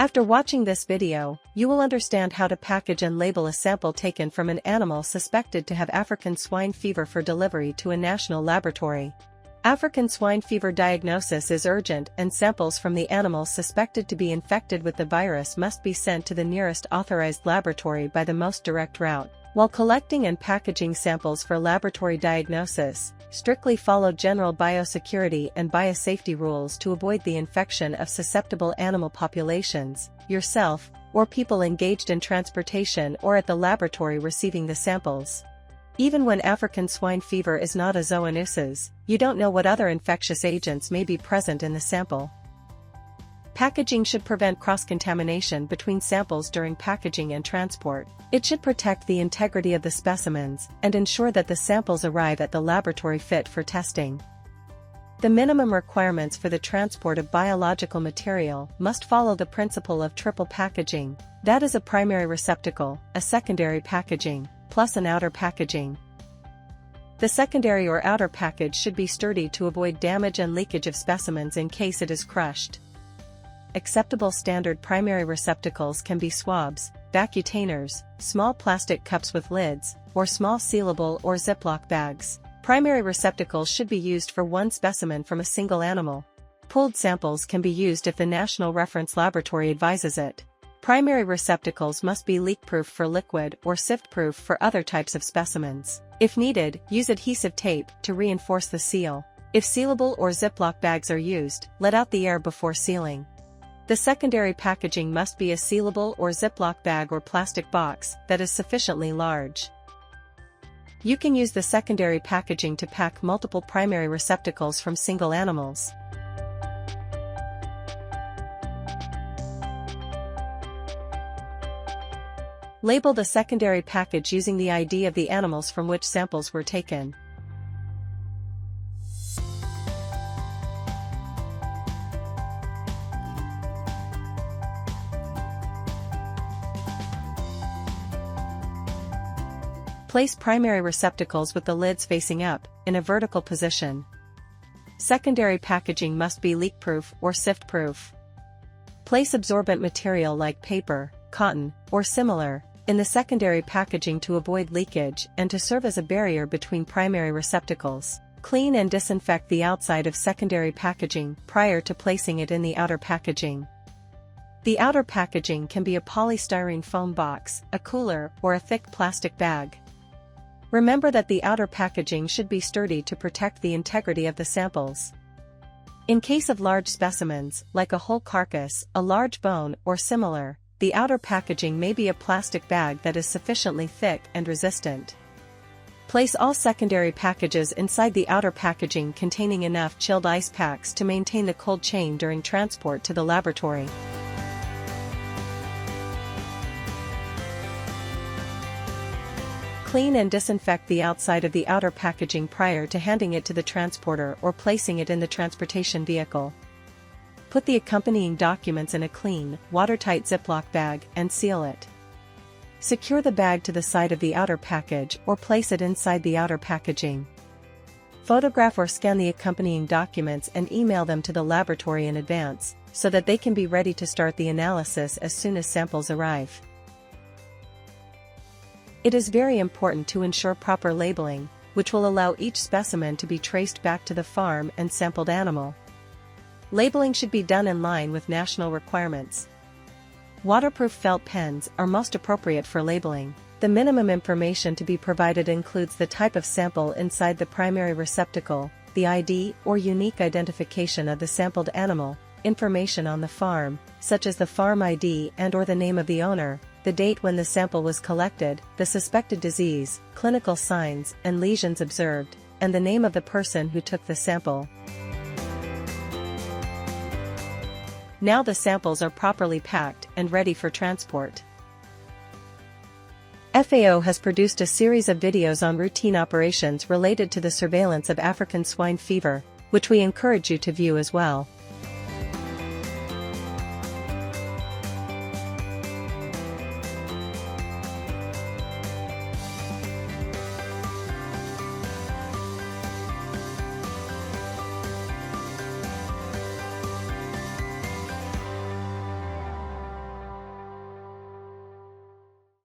After watching this video, you will understand how to package and label a sample taken from an animal suspected to have African swine fever for delivery to a national laboratory. African swine fever diagnosis is urgent and samples from the animals suspected to be infected with the virus must be sent to the nearest authorized laboratory by the most direct route. While collecting and packaging samples for laboratory diagnosis, strictly follow general biosecurity and biosafety rules to avoid the infection of susceptible animal populations, yourself, or people engaged in transportation or at the laboratory receiving the samples. Even when African swine fever is not a zoonosis, you don't know what other infectious agents may be present in the sample. Packaging should prevent cross-contamination between samples during packaging and transport. It should protect the integrity of the specimens and ensure that the samples arrive at the laboratory fit for testing. The minimum requirements for the transport of biological material must follow the principle of triple packaging, that is a primary receptacle, a secondary packaging, plus an outer packaging. The secondary or outer package should be sturdy to avoid damage and leakage of specimens in case it is crushed. Acceptable standard primary receptacles can be swabs, vacutainers, small plastic cups with lids, or small sealable or Ziploc bags. Primary receptacles should be used for one specimen from a single animal. Pooled samples can be used if the National Reference Laboratory advises it. Primary receptacles must be leak-proof for liquid or sift-proof for other types of specimens. If needed, use adhesive tape to reinforce the seal. If sealable or Ziploc bags are used, let out the air before sealing. The secondary packaging must be a sealable or Ziploc bag or plastic box that is sufficiently large. You can use the secondary packaging to pack multiple primary receptacles from single animals. Label the secondary package using the ID of the animals from which samples were taken. Place primary receptacles with the lids facing up, in a vertical position. Secondary packaging must be leak-proof or sift-proof. Place absorbent material like paper, cotton, or similar, in the secondary packaging to avoid leakage and to serve as a barrier between primary receptacles. Clean and disinfect the outside of secondary packaging prior to placing it in the outer packaging. The outer packaging can be a polystyrene foam box, a cooler, or a thick plastic bag. Remember that the outer packaging should be sturdy to protect the integrity of the samples. In case of large specimens, like a whole carcass, a large bone, or similar, the outer packaging may be a plastic bag that is sufficiently thick and resistant. Place all secondary packages inside the outer packaging containing enough chilled ice packs to maintain the cold chain during transport to the laboratory. Clean and disinfect the outside of the outer packaging prior to handing it to the transporter or placing it in the transportation vehicle. Put the accompanying documents in a clean, watertight Ziploc bag and seal it. Secure the bag to the side of the outer package or place it inside the outer packaging. Photograph or scan the accompanying documents and email them to the laboratory in advance, so that they can be ready to start the analysis as soon as samples arrive. It is very important to ensure proper labeling, which will allow each specimen to be traced back to the farm and sampled animal. Labeling should be done in line with national requirements. Waterproof felt pens are most appropriate for labeling. The minimum information to be provided includes the type of sample inside the primary receptacle, the ID or unique identification of the sampled animal, information on the farm, such as the farm ID and/or the name of the owner, the date when the sample was collected, the suspected disease, clinical signs and lesions observed, and the name of the person who took the sample. Now the samples are properly packed and ready for transport. FAO has produced a series of videos on routine operations related to the surveillance of African swine fever, which we encourage you to view as well.